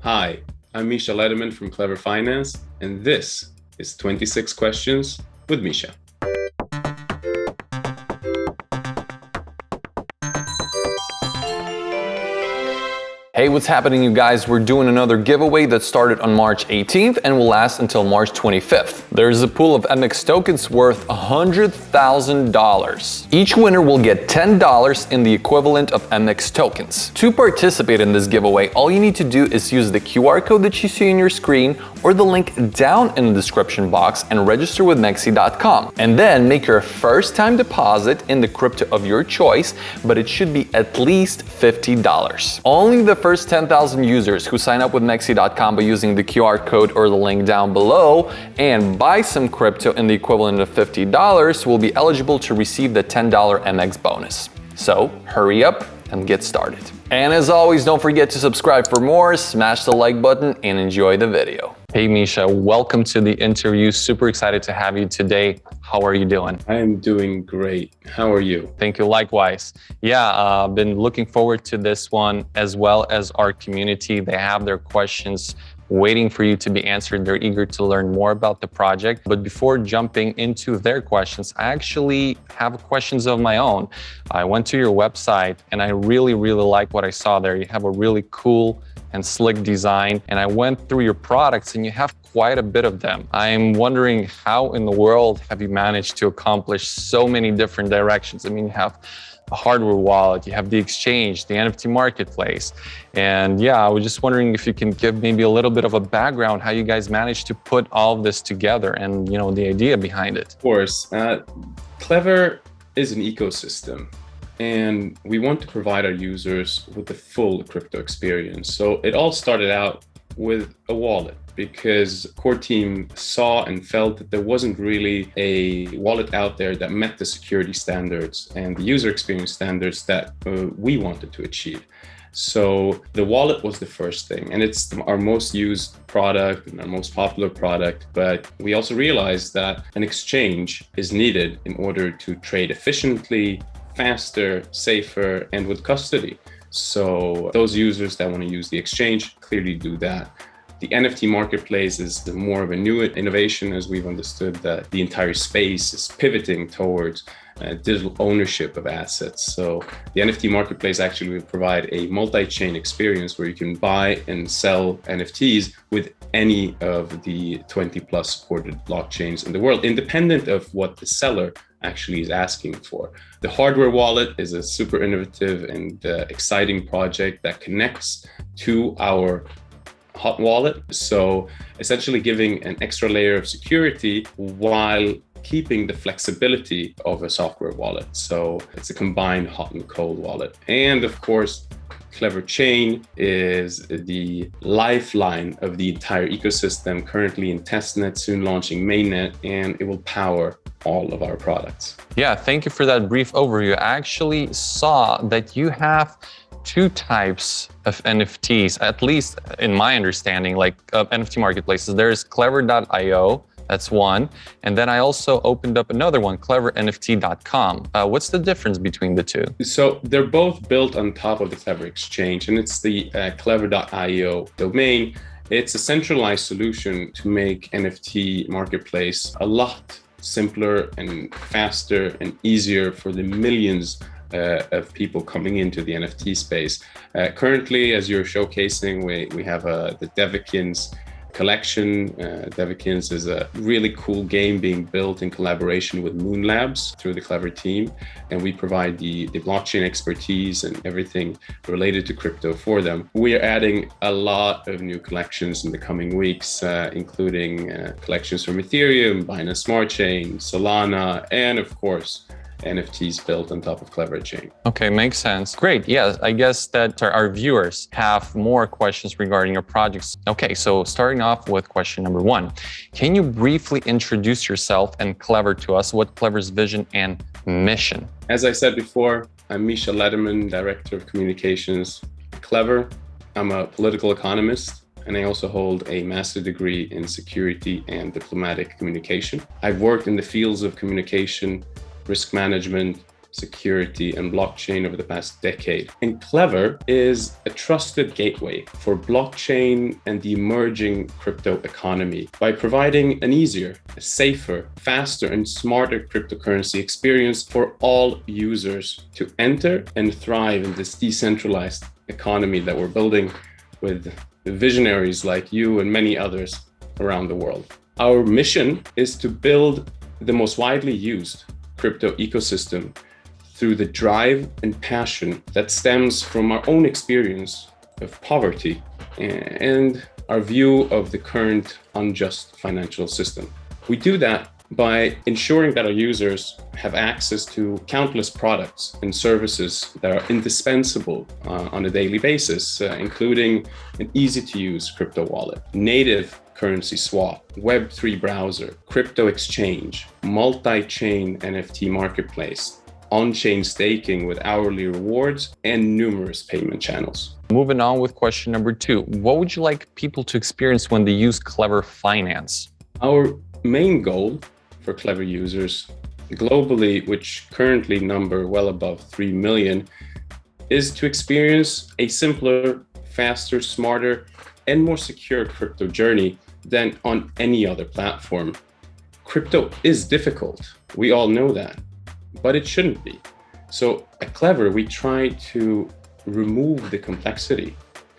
Hi, I'm Misha from Klever Finance, and this is 26 Questions with Misha. Hey, what's happening, you guys? We're doing another giveaway that started on March 18th and will last until March 25th. There's a pool of MEXC tokens worth $100,000. Each winner will get $10 in the equivalent of MEXC tokens. To participate in this giveaway, all you need to do is use the QR code that you see on your screen or the link down in the description box and register with MEXC.com. And then make your first time deposit in the crypto of your choice, but it should be at least $50. Only the first 10,000 users who sign up with MEXC.com by using the QR code or the link down below and buy some crypto in the equivalent of $50 will be eligible to receive the $10 MEXC bonus. So hurry up and get started. And as always, don't forget to subscribe for more, smash the like button, and enjoy the video. Hey Misha, welcome to the interview. Super excited to have you today. How are you doing? I am doing great. How are you? Thank you, likewise. Yeah, I've been looking forward to this one, as well as our community. They have their questions waiting for you to be answered. They're eager to learn more about the project. But before jumping into their questions, I actually have questions of my own. I went to your website and I really like what I saw there. You have a really cool and slick design. And I went through your products and you have quite a bit of them. I'm wondering, how in the world have you managed to accomplish so many different directions? I mean, you have a hardware wallet, you have the exchange, the NFT marketplace. And yeah, I was just wondering if you can give maybe a little bit of a background, how you guys managed to put all of this together and, you know, the idea behind it. Of course, Klever is an ecosystem, and we want to provide our users with the full crypto experience. So it all started out with a wallet, because the core team saw and felt that there wasn't really a wallet out there that met the security standards and the user experience standards that we wanted to achieve. So the wallet was the first thing, and it's our most used product and our most popular product. But we also realized that an exchange is needed in order to trade efficiently, faster, safer, and with custody. So those users that want to use the exchange clearly do that. The NFT marketplace is more of a new innovation, as we've understood that the entire space is pivoting towards digital ownership of assets. So the NFT marketplace actually will provide a multi-chain experience where you can buy and sell NFTs with any of the 20+ supported blockchains in the world, independent of what the seller actually is asking for. The hardware wallet is a super innovative and exciting project that connects to our hot wallet. So essentially giving an extra layer of security while keeping the flexibility of a software wallet. So it's a combined hot and cold wallet. And of course, Klever Chain is the lifeline of the entire ecosystem, currently in testnet, soon launching mainnet, and it will power all of our products. Yeah, thank you for that brief overview. I actually saw that you have two types of NFTs, at least in my understanding, like NFT marketplaces. There's Klever.io, that's one. And then I also opened up another one, KleverNFT.com. What's the difference between the two? So they're both built on top of the Klever Exchange, and it's the Klever.io domain. It's a centralized solution to make NFT marketplace a lot simpler and faster and easier for the millions of people coming into the NFT space. Currently, as you're showcasing, we have the Devikins collection. Devikins is a really cool game being built in collaboration with Moon Labs through the Klever team, and we provide the blockchain expertise and everything related to crypto for them. We are adding a lot of new collections in the coming weeks, including collections from Ethereum, Binance Smart Chain, Solana, and of course, NFTs built on top of Klever Chain. Okay, makes sense. Great. Yeah, I guess that our viewers have more questions regarding your projects. Okay, so starting off with question number one, can you briefly introduce yourself and Klever to us? What Klever's vision and mission? As I said before, I'm Misha, Director of Communications at Klever. I'm a political economist, and I also hold a master's degree in security and diplomatic communication. I've worked in the fields of communication, risk management, security, and blockchain over the past decade. And Klever is a trusted gateway for blockchain and the emerging crypto economy by providing an easier, safer, faster, and smarter cryptocurrency experience for all users to enter and thrive in this decentralized economy that we're building with visionaries like you and many others around the world. Our mission is to build the most widely used crypto ecosystem through the drive and passion that stems from our own experience of poverty and our view of the current unjust financial system. We do that by ensuring that our users have access to countless products and services that are indispensable on a daily basis, including an easy-to-use crypto wallet, native currency swap, Web3 browser, crypto exchange, multi-chain NFT marketplace, on-chain staking with hourly rewards, and numerous payment channels. Moving on with question number 2. What would you like people to experience when they use Klever Finance? Our main goal for Klever users globally, which currently number well above 3 million, is to experience a simpler, faster, smarter, and more secure crypto journey than on any other platform. Crypto is difficult. We all know that, but it shouldn't be. So at Klever, we try to remove the complexity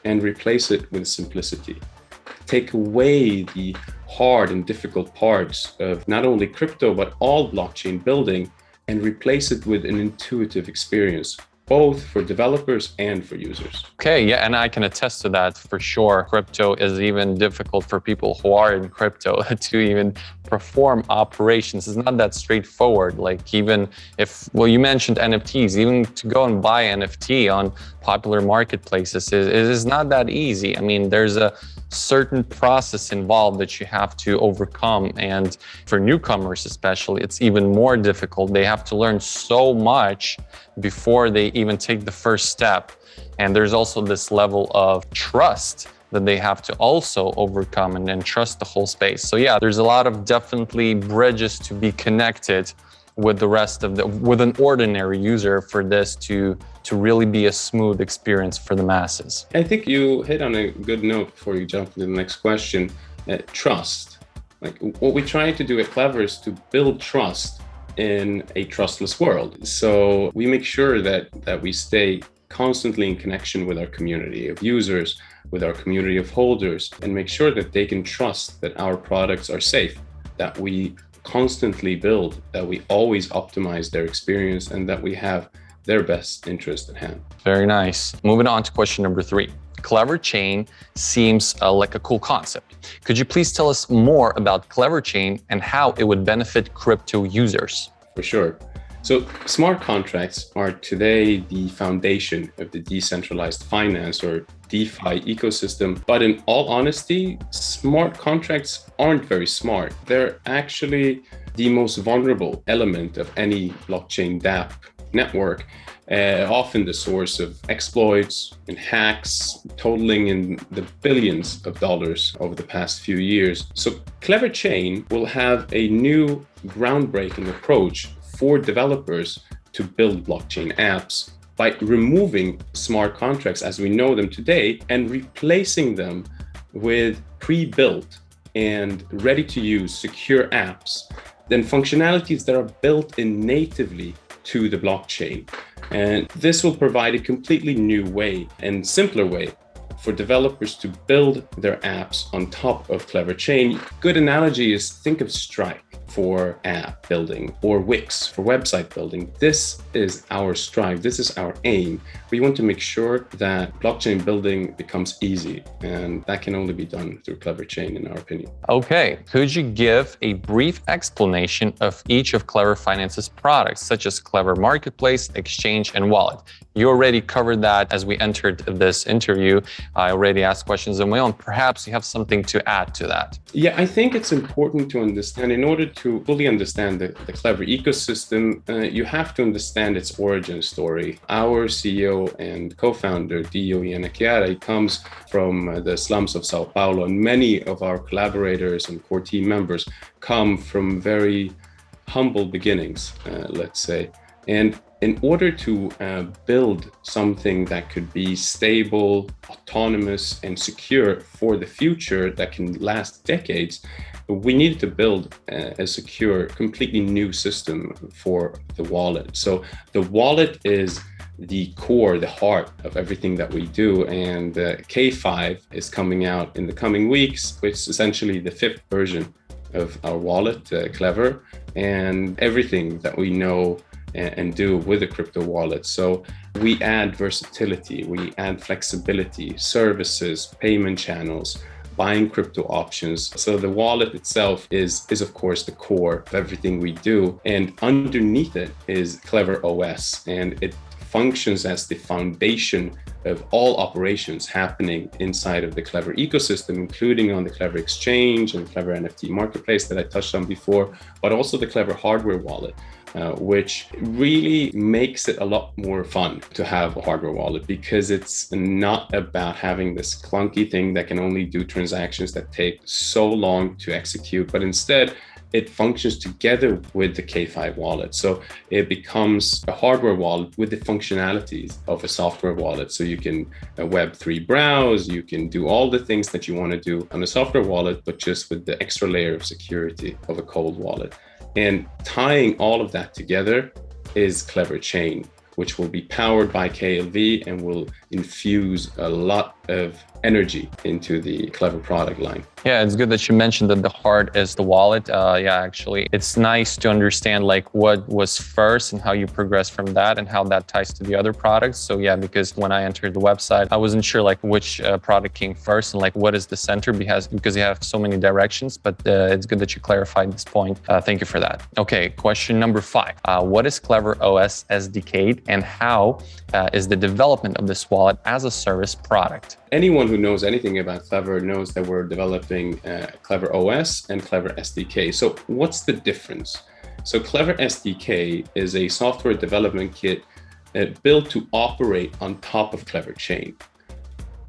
and replace it with simplicity. Take away the hard and difficult parts of not only crypto, but all blockchain building, and replace it with an intuitive experience, both for developers and for users. Okay, yeah, and I can attest to that for sure. Crypto is even difficult for people who are in crypto to even perform operations. It's not that straightforward. Like even if, well, you mentioned NFTs, even to go and buy NFT on popular marketplaces it is not that easy. I mean, there's a certain process involved that you have to overcome. And for newcomers especially, it's even more difficult. They have to learn so much before they even take the first step. And there's also this level of trust that they have to also overcome and trust the whole space. So yeah, there's a lot of definitely bridges to be connected with the rest of with an ordinary user for this to really be a smooth experience for the masses. I think you hit on a good note before you jump into the next question. Trust. Like what we try to do at Klever is to build trust in a trustless world. So we make sure that we stay constantly in connection with our community of users, with our community of holders, and make sure that they can trust that our products are safe, that we constantly build, that we always optimize their experience, and that we have their best interest at hand. Very nice. Moving on to question number 3. Klever Chain seems like a cool concept. Could you please tell us more about Klever Chain and how it would benefit crypto users? For sure. So smart contracts are today the foundation of the decentralized finance or DeFi ecosystem. But in all honesty, smart contracts aren't very smart. They're actually the most vulnerable element of any blockchain dApp network, often the source of exploits and hacks totaling in the billions of dollars over the past few years. So Klever Chain will have a new groundbreaking approach for developers to build blockchain apps by removing smart contracts as we know them today and replacing them with pre-built and ready-to-use secure apps, then functionalities that are built in natively to the blockchain. And this will provide a completely new way and simpler way for developers to build their apps on top of Klever Chain. Good analogy is think of Stripe for app building or Wix for website building. This is our strive. This is our aim. We want to make sure that blockchain building becomes easy, and that can only be done through Klever Chain, in our opinion. Okay, could you give a brief explanation of each of Klever Finance's products, such as Klever Marketplace, Exchange, and Wallet? You already covered that as we entered this interview. I already asked questions of my own. Perhaps you have something to add to that. Yeah, I think it's important to understand, in order to fully understand the Klever ecosystem, you have to understand its origin story. Our CEO and co-founder, Dio Ianacchiari, comes from the slums of Sao Paulo, and many of our collaborators and core team members come from very humble beginnings, let's say. And in order to build something that could be stable, autonomous, and secure for the future that can last decades, we needed to build a secure, completely new system for the wallet. So the wallet is the core, the heart of everything that we do. And K5 is coming out in the coming weeks, which is essentially the 5th version of our wallet, Klever, and everything that we know and do with a crypto wallet. So we add versatility, we add flexibility, services, payment channels, buying crypto options. So the wallet itself is of course the core of everything we do. And underneath it is Klever OS, and it functions as the foundation of all operations happening inside of the Klever ecosystem, including on the Klever Exchange and Klever NFT marketplace that I touched on before, but also the Klever hardware wallet, which really makes it a lot more fun to have a hardware wallet, because it's not about having this clunky thing that can only do transactions that take so long to execute, but instead it functions together with the K5 wallet. So it becomes a hardware wallet with the functionalities of a software wallet. So you can Web3 browse, you can do all the things that you want to do on a software wallet, but just with the extra layer of security of a cold wallet. And tying all of that together is Klever Chain, which will be powered by KLV and will infuse a lot of energy into the Klever product line. Yeah, it's good that you mentioned that the heart is the wallet. Yeah, actually, it's nice to understand like what was first and how you progress from that and how that ties to the other products. So yeah, because when I entered the website, I wasn't sure like which product came first and like what is the center, because you have so many directions, but it's good that you clarified this point. Thank you for that. Okay, question number 5. What is Klever OS SDK and how is the development of this wallet as a service product? Anyone who knows anything about Klever knows that we're developing Klever OS and Klever SDK. So what's the difference? So Klever SDK is a software development kit built to operate on top of Klever Chain.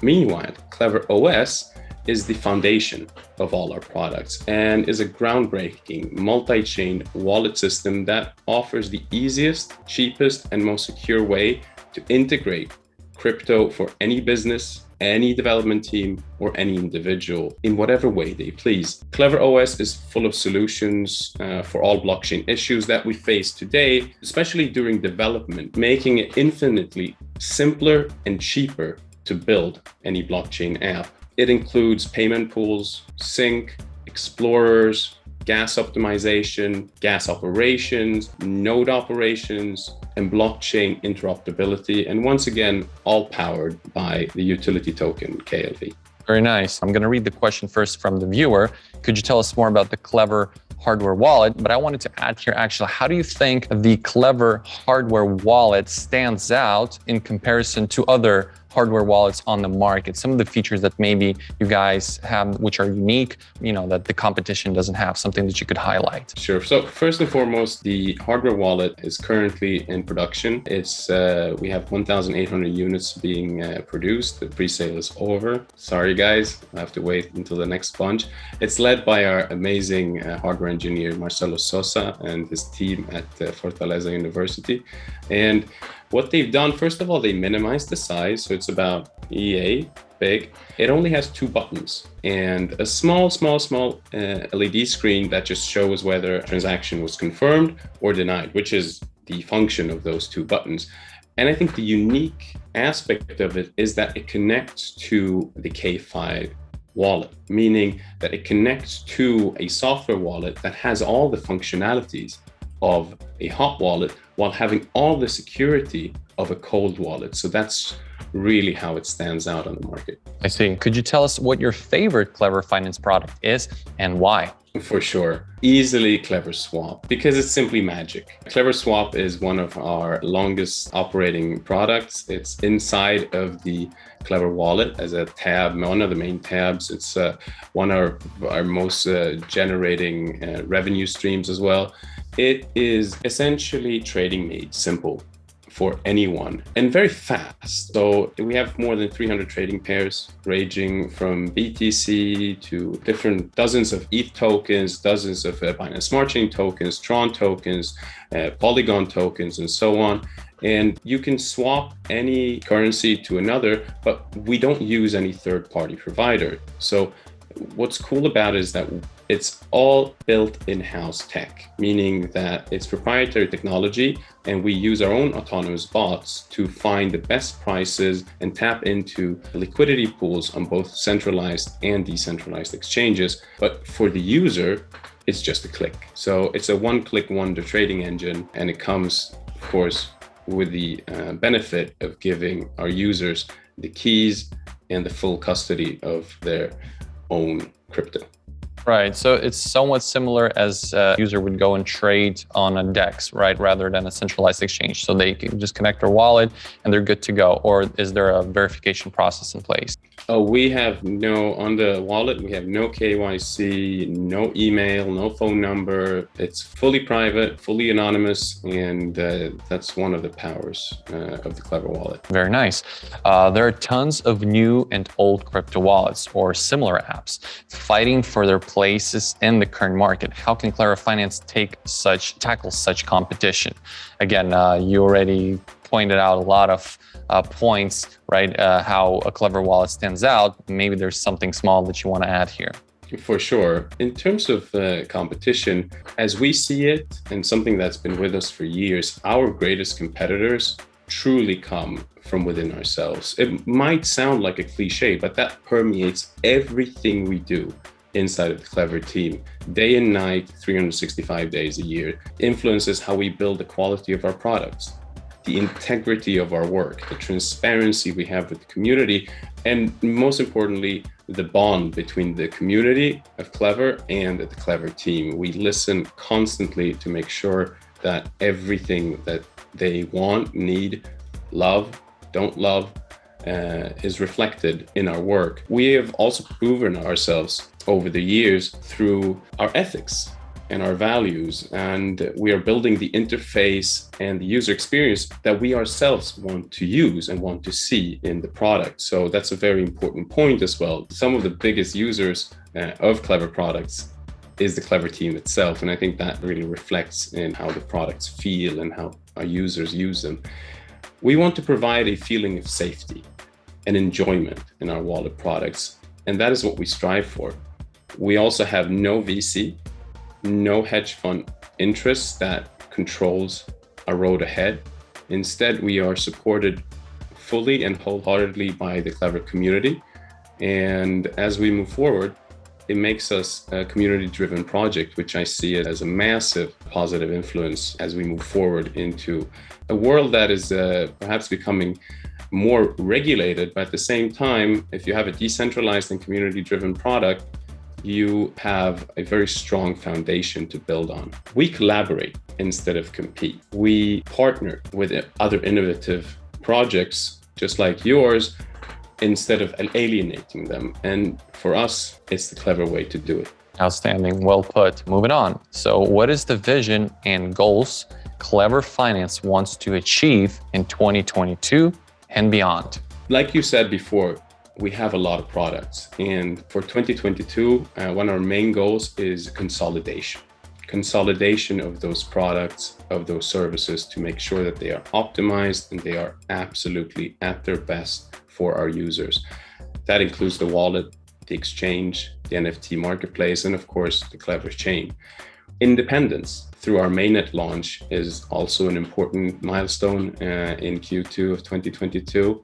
Meanwhile, Klever OS is the foundation of all our products and is a groundbreaking multi-chain wallet system that offers the easiest, cheapest, and most secure way to integrate crypto for any business, any development team, or any individual in whatever way they please. Klever OS is full of solutions for all blockchain issues that we face today, especially during development, making it infinitely simpler and cheaper to build any blockchain app. It includes payment pools, sync, explorers, gas optimization, gas operations, node operations, and blockchain interoperability. And once again, all powered by the utility token, KLV. Very nice. I'm going to read the question first from the viewer. Could you tell us more about the Klever hardware wallet? But I wanted to add here, actually, how do you think the Klever hardware wallet stands out in comparison to other hardware wallets on the market? Some of the features that maybe you guys have, which are unique, that the competition doesn't have, something that you could highlight. Sure. So first and foremost, the hardware wallet is currently in production. We have 1,800 units being produced. The pre-sale is over. Sorry, guys, I have to wait until the next bunch. It's led by our amazing hardware engineer, Marcelo Sosa, and his team at Fortaleza University. And what they've done, first of all, they minimized the size. So it's about EA big. It only has 2 buttons and a small LED screen that just shows whether a transaction was confirmed or denied, which is the function of those 2 buttons. And I think the unique aspect of it is that it connects to the K5 wallet, meaning that it connects to a software wallet that has all the functionalities of a hot wallet while having all the security of a cold wallet. So that's really how it stands out on the market. I see. Could you tell us what your favorite Klever Finance product is and why? For sure. Easily Klever Swap, because it's simply magic. Klever Swap is one of our longest operating products. It's inside of the Klever wallet as a tab, one of the main tabs. It's one of our most generating revenue streams as well. It is essentially trading made simple for anyone and very fast. So we have more than 300 trading pairs ranging from BTC to different dozens of ETH tokens, dozens of Binance Smart Chain tokens, Tron tokens, Polygon tokens, and so on. And you can swap any currency to another, but we don't use any third-party provider. So what's cool about it is that it's all built in-house tech, meaning that it's proprietary technology, and we use our own autonomous bots to find the best prices and tap into liquidity pools on both centralized and decentralized exchanges. But for the user, it's just a click. So it's a one-click wonder trading engine, and it comes, of course, with the benefit of giving our users the keys and the full custody of their own crypto. Right, so it's somewhat similar as a user would go and trade on a DEX, right, rather than a centralized exchange. So they can just connect their wallet and they're good to go. Or is there a verification process in place? Oh, we have on the wallet, we have no KYC, no email, no phone number. It's fully private, fully anonymous, and that's one of the powers of the Klever wallet. Very nice. There are tons of new and old crypto wallets or similar apps fighting for their places in the current market. How can Klever Finance tackle such competition? Again, you already pointed out a lot of points, right? How a Klever wallet stands out. Maybe there's something small that you want to add here. For sure. In terms of competition, as we see it, and something that's been with us for years, our greatest competitors truly come from within ourselves. It might sound like a cliche, but that permeates everything we do inside of the Klever team, day and night, 365 days a year. Influences how we build the quality of our products, the integrity of our work, the transparency we have with the community, and most importantly, the bond between the community of Klever and the Klever team. We listen constantly to make sure that everything that they want, need, love, don't love, is reflected in our work. We have also proven ourselves over the years through our ethics and our values, and we are building the interface and the user experience that we ourselves want to use and want to see in the product. So that's a very important point as well. Some of the biggest users of Klever products is the Klever team itself, and I think that really reflects in how the products feel and how our users use them. We want to provide a feeling of safety and enjoyment in our wallet products, and that is what we strive for. We also have no VC, no hedge fund interest that controls our road ahead. Instead, we are supported fully and wholeheartedly by the Klever community. And as we move forward, it makes us a community-driven project, which I see it as a massive positive influence as we move forward into a world that is perhaps becoming more regulated, but at the same time, if you have a decentralized and community-driven product, you have a very strong foundation to build on. We collaborate instead of compete. We partner with other innovative projects just like yours instead of alienating them. And for us, it's the Klever way to do it. Outstanding. Well put. Moving on. So what is the vision and goals Klever Finance wants to achieve in 2022 and beyond? Like you said before, we have a lot of products. And for 2022, one of our main goals is consolidation. Consolidation of those products, of those services, to make sure that they are optimized and they are absolutely at their best for our users. That includes the wallet, the exchange, the NFT marketplace, and of course, the Klever chain. Independence through our mainnet launch is also an important milestone in Q2 of 2022.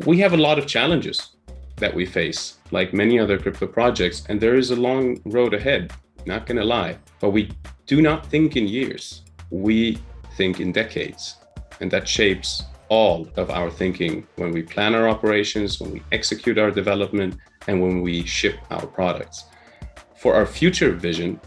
We have a lot of challenges that we face, like many other crypto projects, and there is a long road ahead, not gonna lie. But we do not think in years, we think in decades, and that shapes all of our thinking when we plan our operations, when we execute our development, and when we ship our products. For our future vision,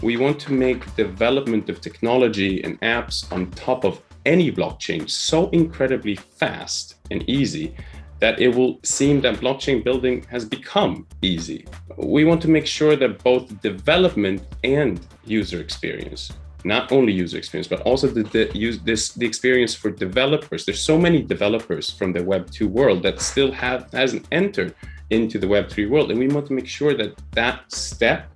we want to make development of technology and apps on top of any blockchain so incredibly fast and easy that it will seem that blockchain building has become easy. We want to make sure that both development and user experience not only user experience, but also the experience for developers. There's so many developers from the Web 2 world that still hasn't entered into the Web 3 world. And we want to make sure that that step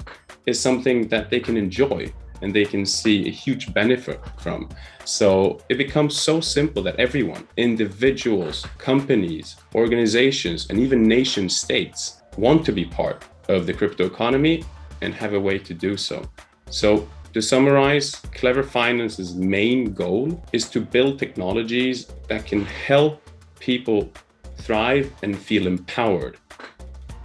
is something that they can enjoy and they can see a huge benefit from. So it becomes so simple that everyone, individuals, companies, organizations, and even nation states want to be part of the crypto economy and have a way to do so. So to summarize, Klever Finance's main goal is to build technologies that can help people thrive and feel empowered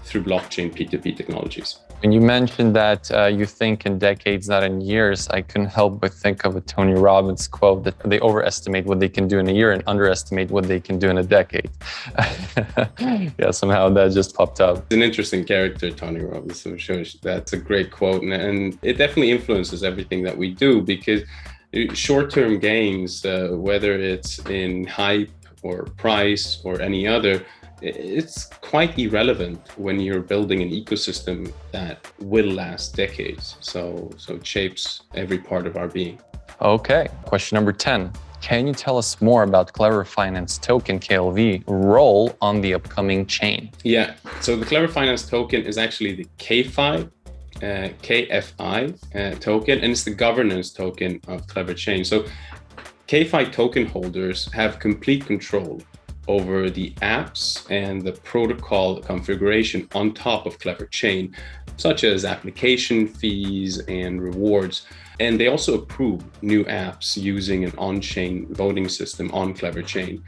through blockchain P2P technologies. When you mentioned that you think in decades, not in years, I couldn't help but think of a Tony Robbins quote that they overestimate what they can do in a year and underestimate what they can do in a decade. Yeah, somehow that just popped up. It's an interesting character, Tony Robbins. I'm sure that's a great quote. And it definitely influences everything that we do, because short-term gains, whether it's in hype or price or any other, it's quite irrelevant when you're building an ecosystem that will last decades. So it shapes every part of our being. Okay, question number 10. Can you tell us more about Klever Finance Token KLV role on the upcoming chain? Yeah, so the Klever Finance Token is actually the KFI token, and it's the governance token of Klever Chain. So KFI token holders have complete control over the apps and the protocol configuration on top of Klever Chain, such as application fees and rewards. And they also approve new apps using an on-chain voting system on Klever Chain.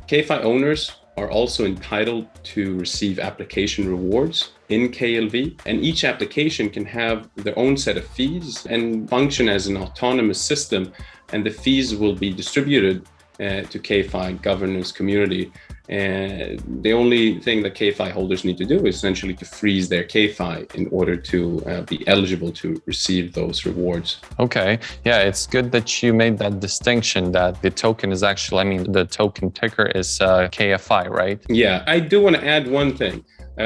KFI owners are also entitled to receive application rewards in KLV, and each application can have their own set of fees and function as an autonomous system, and the fees will be distributed to KFI governance community. And the only thing that KFI holders need to do is essentially to freeze their KFI in order to be eligible to receive those rewards. Okay, yeah, it's good that you made that distinction that the token is actually, I mean, the token ticker is KFI, right? Yeah, I do want to add one thing.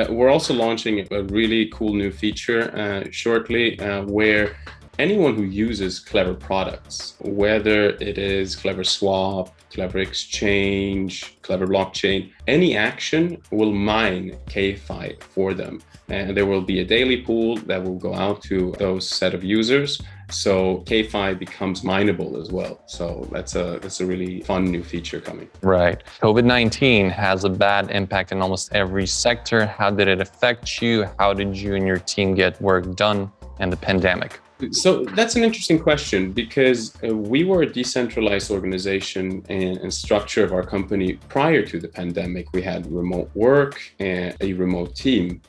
We're also launching a really cool new feature shortly where anyone who uses Klever products, whether it is Klever Swap, Klever Exchange, Klever Blockchain, any action will mine KFI for them. And there will be a daily pool that will go out to those set of users. So KFI becomes mineable as well. So that's a really fun new feature coming. Right. COVID-19 has a bad impact in almost every sector. How did it affect you? How did you and your team get work done in the pandemic? So that's an interesting question, because we were a decentralized organization and structure of our company prior to the pandemic. We had remote work and a remote team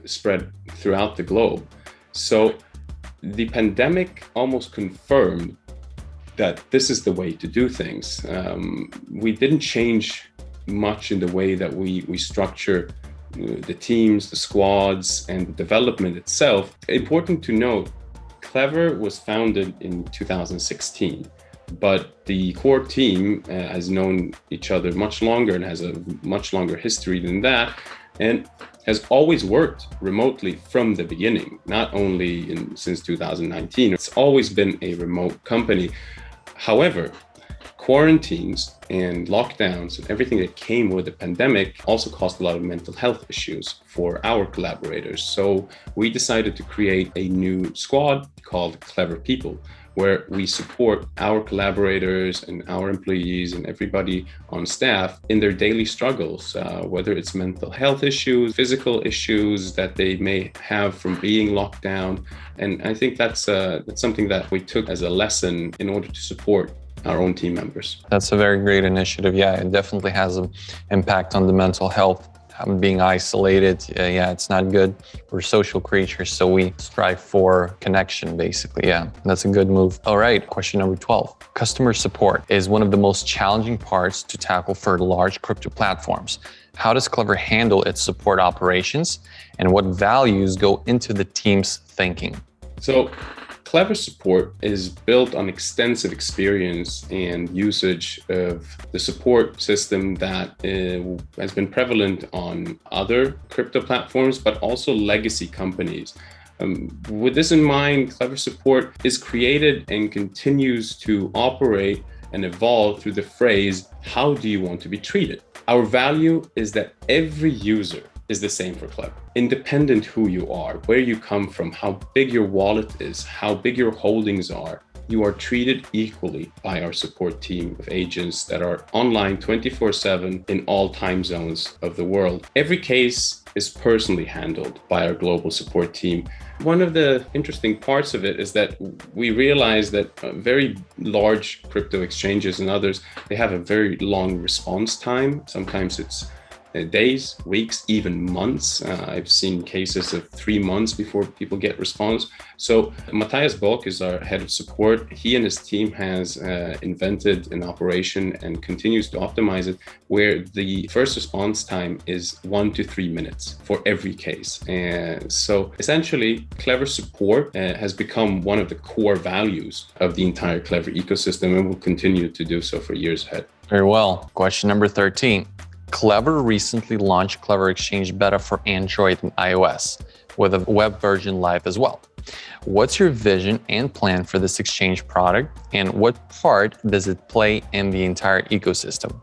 spread throughout the globe. So the pandemic almost confirmed that this is the way to do things. We didn't change much in the way that we structure the teams, the squads, and the development itself. Important to note, Klever was founded in 2016, but the core team has known each other much longer and has a much longer history than that, and has always worked remotely from the beginning, not only since 2019. It's always been a remote company. However, quarantines and lockdowns and everything that came with the pandemic also caused a lot of mental health issues for our collaborators. So we decided to create a new squad called Klever People, where we support our collaborators and our employees and everybody on staff in their daily struggles, whether it's mental health issues, physical issues that they may have from being locked down. And I think that's something that we took as a lesson in order to support our own team members. That's a very great initiative. Yeah, it definitely has an impact on the mental health. Being isolated, yeah, it's not good. We're social creatures, so we strive for connection, basically. Yeah, that's a good move. All right, question number 12. Customer support is one of the most challenging parts to tackle for large crypto platforms. How does Klever handle its support operations, and what values go into the team's thinking? So Klever support is built on extensive experience and usage of the support system that has been prevalent on other crypto platforms, but also legacy companies. With this in mind, Klever Support is created and continues to operate and evolve through the phrase, how do you want to be treated? Our value is that every user is the same for Klever. Independent who you are, where you come from, how big your wallet is, how big your holdings are, you are treated equally by our support team of agents that are online 24/7 in all time zones of the world. Every case is personally handled by our global support team. One of the interesting parts of it is that we realize that very large crypto exchanges and others, they have a very long response time. Sometimes it's days, weeks, even months. I've seen cases of 3 months before people get response. So Matthias Bock is our head of support. He and his team has invented an operation and continues to optimize it where the first response time is 1 to 3 minutes for every case. And so essentially, Klever Support has become one of the core values of the entire Klever ecosystem and will continue to do so for years ahead. Very well. Question number 13. Klever recently launched Klever Exchange beta for Android and iOS, with a web version live as well. What's your vision and plan for this exchange product, and what part does it play in the entire ecosystem?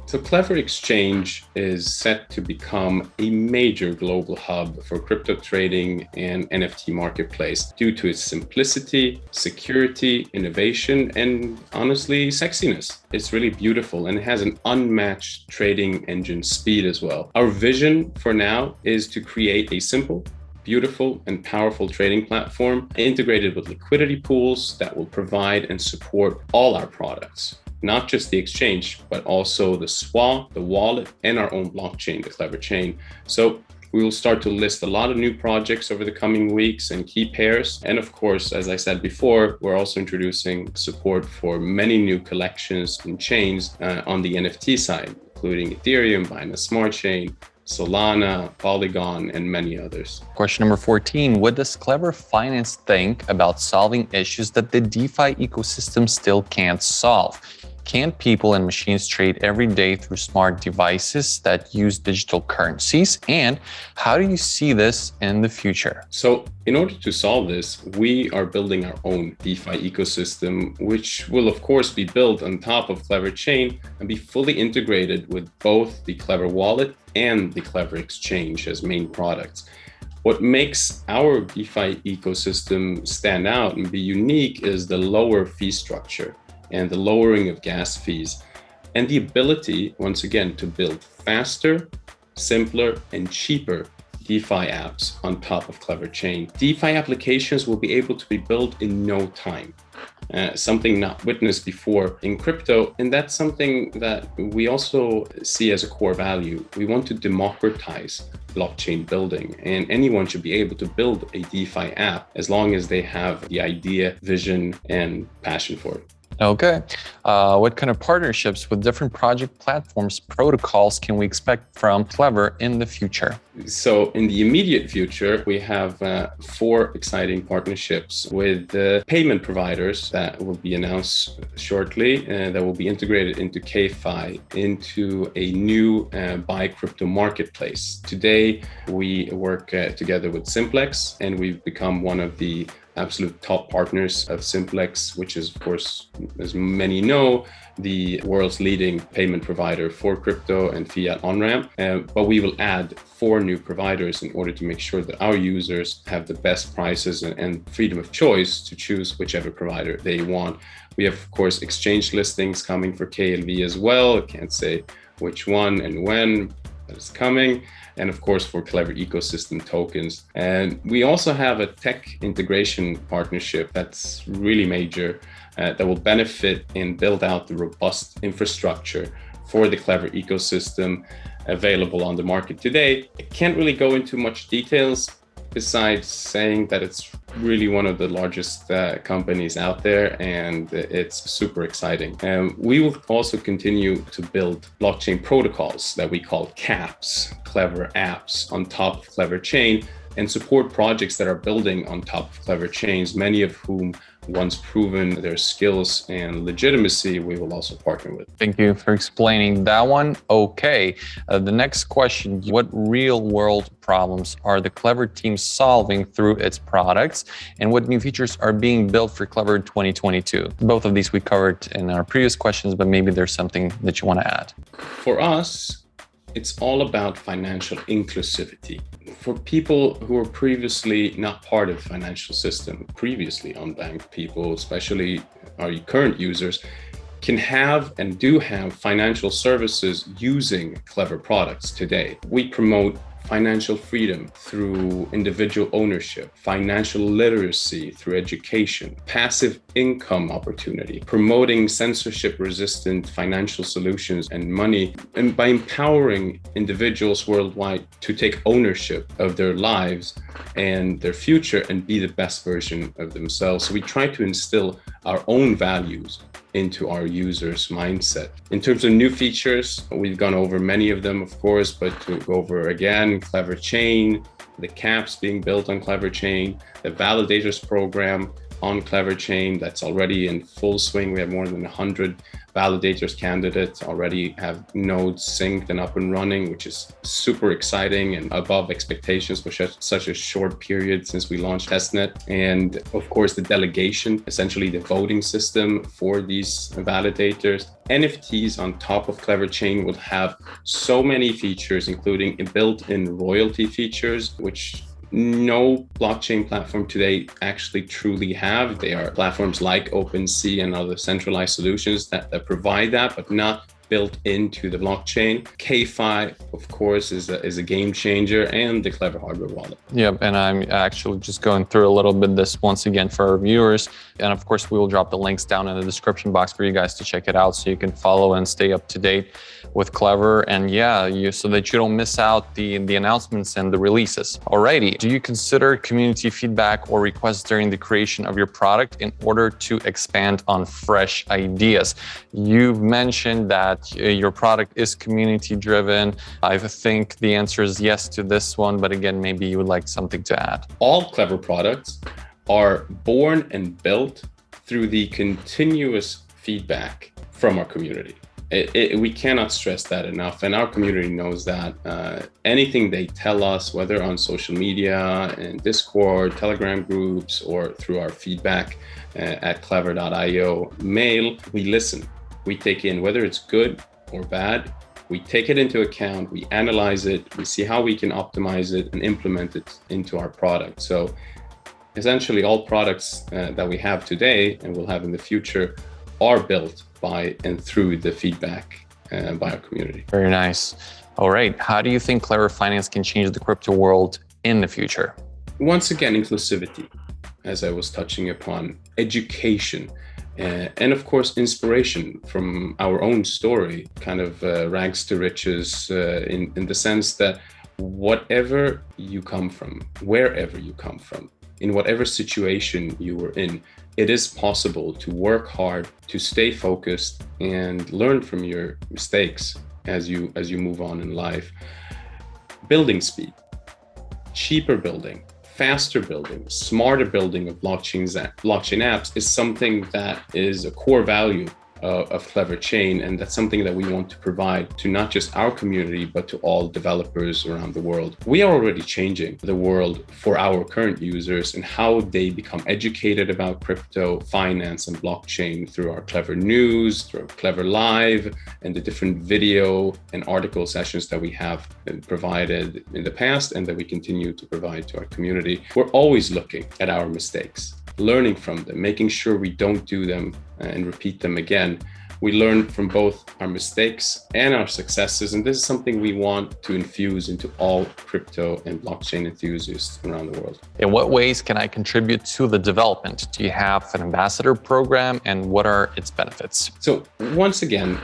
So Klever Exchange is set to become a major global hub for crypto trading and NFT marketplace due to its simplicity, security, innovation, and honestly, sexiness. It's really beautiful and it has an unmatched trading engine speed as well. Our vision for now is to create a simple, beautiful and powerful trading platform integrated with liquidity pools that will provide and support all our products. Not just the exchange, but also the swap, the wallet, and our own blockchain, the Klever chain. So we will start to list a lot of new projects over the coming weeks and key pairs. And of course, as I said before, we're also introducing support for many new collections and chains on the NFT side, including Ethereum, Binance Smart Chain, Solana, Polygon, and many others. Question number 14. What does Klever Finance think about solving issues that the DeFi ecosystem still can't solve? Can people and machines trade every day through smart devices that use digital currencies? And how do you see this in the future? So in order to solve this, we are building our own DeFi ecosystem, which will of course be built on top of Klever Chain and be fully integrated with both the Klever Wallet and the Klever Exchange as main products. What makes our DeFi ecosystem stand out and be unique is the lower fee structure and the lowering of gas fees, and the ability, once again, to build faster, simpler, and cheaper DeFi apps on top of Klever Chain. DeFi applications will be able to be built in no time, something not witnessed before in crypto, and that's something that we also see as a core value. We want to democratize blockchain building, and anyone should be able to build a DeFi app as long as they have the idea, vision, and passion for it. Okay. What kind of partnerships with different project platforms, protocols can we expect from Klever in the future? So in the immediate future, we have 4 exciting partnerships with payment providers that will be announced shortly, that will be integrated into KFi, into a new buy crypto marketplace. Today, we work together with Simplex, and we've become one of the absolute top partners of Simplex, which is, of course, as many know, the world's leading payment provider for crypto and fiat on-ramp. But we will add 4 new providers in order to make sure that our users have the best prices and freedom of choice to choose whichever provider they want. We have, of course, exchange listings coming for KLV as well. I can't say which one and when, but it's coming. And of course, for Klever Ecosystem tokens. And we also have a tech integration partnership that's really major, that will benefit and build out the robust infrastructure for the Klever ecosystem available on the market today. I can't really go into much details besides saying that it's really one of the largest companies out there, and it's super exciting. We will also continue to build blockchain protocols that we call CAPS, Klever apps, on top of Klever Chain and support projects that are building on top of Klever chains, many of whom, once proven their skills and legitimacy, we will also partner with. Thank you for explaining that one. Okay, the next question, what real-world problems are the Klever team solving through its products, and what new features are being built for Klever in 2022? Both of these we covered in our previous questions, but maybe there's something that you want to add. For us, it's all about financial inclusivity. For people who were previously not part of the financial system, previously unbanked people, especially our current users, can have and do have financial services using Klever products today. We promote financial freedom through individual ownership, financial literacy through education, passive income opportunity, promoting censorship-resistant financial solutions and money, and by empowering individuals worldwide to take ownership of their lives and their future and be the best version of themselves. So we try to instill our own values into our users' mindset. In terms of new features, we've gone over many of them, of course, but to go over again, Klever Chain, the caps being built on Klever Chain, the validators program on Klever Chain that's already in full swing. We have more than 100 validators candidates already have nodes synced and up and running, which is super exciting and above expectations for such a short period since we launched testnet. And of course, the delegation, essentially the voting system for these validators. NFTs on top of Klever Chain will have so many features, including built-in royalty features, which no blockchain platform today actually truly have. They are platforms like OpenSea and other centralized solutions that provide that, but not built into the blockchain. K-Fi, of course, is a game changer, and the Klever hardware wallet. Yep, and I'm actually just going through a little bit this once again for our viewers. And of course, we will drop the links down in the description box for you guys to check it out so you can follow and stay up to date with Klever. And yeah, so that you don't miss out the announcements and the releases. Alrighty, do you consider community feedback or requests during the creation of your product in order to expand on fresh ideas? You've mentioned that your product is community driven. I think the answer is yes to this one, but again, maybe you would like something to add. All Klever products are born and built through the continuous feedback from our community. We cannot stress that enough, and our community knows that. Anything they tell us, whether on social media, in Discord, Telegram groups, or through our feedback at klever.io mail, we listen. We take in whether it's good or bad. We take it into account, we analyze it, we see how we can optimize it and implement it into our product. So essentially all products that we have today and will have in the future are built by and through the feedback by our community. Very nice. All right, how do you think Klever Finance can change the crypto world in the future? Once again, inclusivity, as I was touching upon, education, and of course, inspiration from our own story, kind of rags to riches in the sense that whatever you come from, wherever you come from, in whatever situation you were in, it is possible to work hard, to stay focused, and learn from your mistakes as you move on in life. Building speed, cheaper building, faster building, smarter building of blockchain apps is something that is a core value of Klever Chain, and that's something that we want to provide to not just our community, but to all developers around the world. We are already changing the world for our current users and how they become educated about crypto, finance, and blockchain through our Klever News, through our Klever Live, and the different video and article sessions that we have provided in the past and that we continue to provide to our community. We're always looking at our mistakes, learning from them, making sure we don't do them and repeat them again. We learn from both our mistakes and our successes, and this is something we want to infuse into all crypto and blockchain enthusiasts around the world. In what ways can I contribute to the development? Do you have an ambassador program, and what are its benefits? So once again,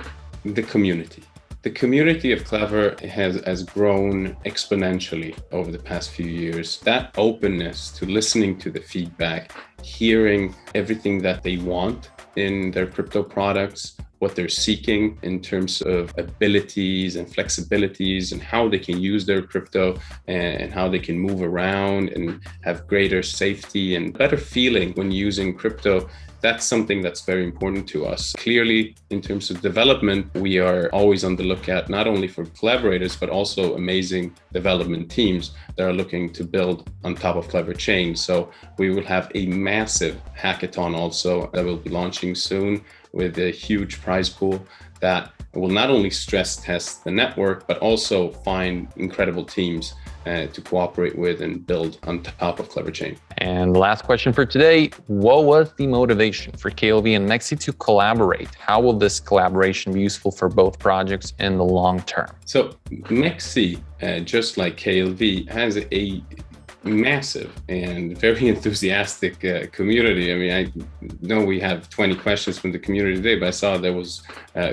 the community. The community of Klever has grown exponentially over the past few years. That openness to listening to the feedback, hearing everything that they want, in their crypto products, what they're seeking in terms of abilities and flexibilities and how they can use their crypto and how they can move around and have greater safety and better feeling when using crypto. That's something that's very important to us. Clearly, in terms of development, we are always on the lookout, not only for collaborators, but also amazing development teams that are looking to build on top of Klever Chain. So we will have a massive hackathon also that will be launching soon with a huge prize pool that will not only stress test the network, but also find incredible teams to cooperate with and build on top of Klever Chain. And the last question for today, what was the motivation for KLV and MEXC to collaborate? How will this collaboration be useful for both projects in the long term? So MEXC, just like KLV, has a massive and very enthusiastic community. I mean, I know we have 20 questions from the community today, but I saw there was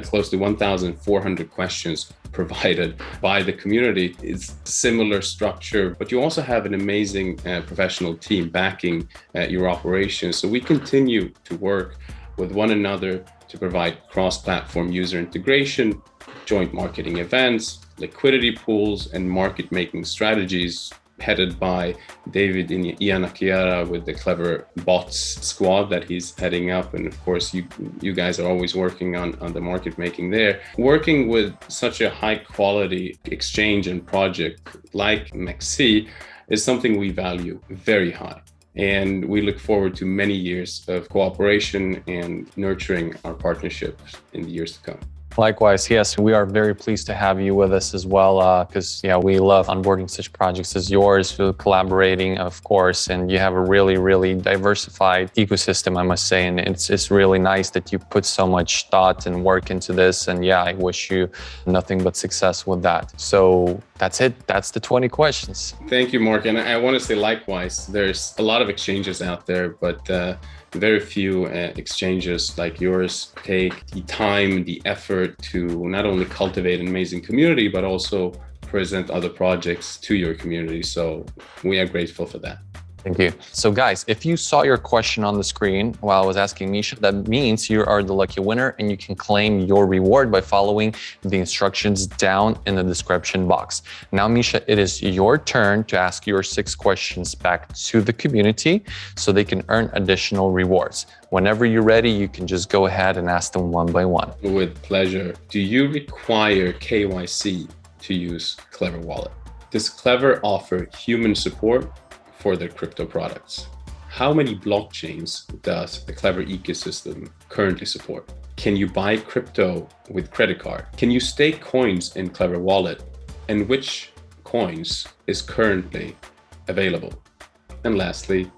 close to 1,400 questions provided by the community. It's similar structure, but you also have an amazing professional team backing your operations. So we continue to work with one another to provide cross-platform user integration, joint marketing events, liquidity pools, and market-making strategies headed by David Ianakiara with the Klever Bots squad that he's heading up. And of course, you guys are always working on the market making there. Working with such a high quality exchange and project like MEXC is something we value very high. And we look forward to many years of cooperation and nurturing our partnerships in the years to come. Likewise, yes, we are very pleased to have you with us as well, because we love onboarding such projects as yours, collaborating, of course, and you have a really, really diversified ecosystem, I must say, and it's really nice that you put so much thought and work into this, and I wish you nothing but success with that. So that's it. That's the 20 questions. Thank you, Mark, and I want to say likewise, there's a lot of exchanges out there, but very few exchanges like yours take the time, the effort to not only cultivate an amazing community, but also present other projects to your community. So we are grateful for that. Thank you. So guys, if you saw your question on the screen while I was asking Misha, that means you are the lucky winner and you can claim your reward by following the instructions down in the description box. Now, Misha, it is your turn to ask your 6 questions back to the community so they can earn additional rewards. Whenever you're ready, you can just go ahead and ask them one by one. With pleasure. Do you require KYC to use Klever Wallet? Does Klever offer human support for their crypto products? How many blockchains does the Klever ecosystem currently support? Can you buy crypto with credit card? Can you stake coins in Klever Wallet? And which coins is currently available? And lastly,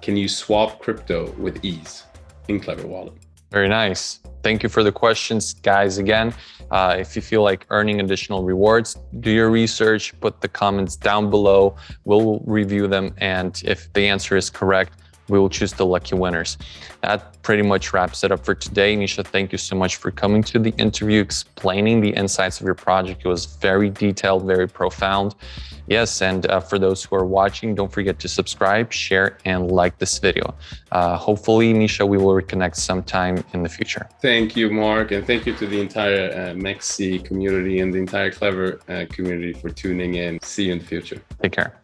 can you swap crypto with ease in Klever Wallet? Very nice. Thank you for the questions, guys. Again, if you feel like earning additional rewards, do your research, put the comments down below. We'll review them. And if the answer is correct, we will choose the lucky winners. That pretty much wraps it up for today. Misha, thank you so much for coming to the interview, explaining the insights of your project. It was very detailed, very profound. Yes, and for those who are watching, don't forget to subscribe, share, and like this video. Hopefully, Misha, we will reconnect sometime in the future. Thank you, Mark, and thank you to the entire MEXC community and the entire Klever community for tuning in. See you in the future. Take care.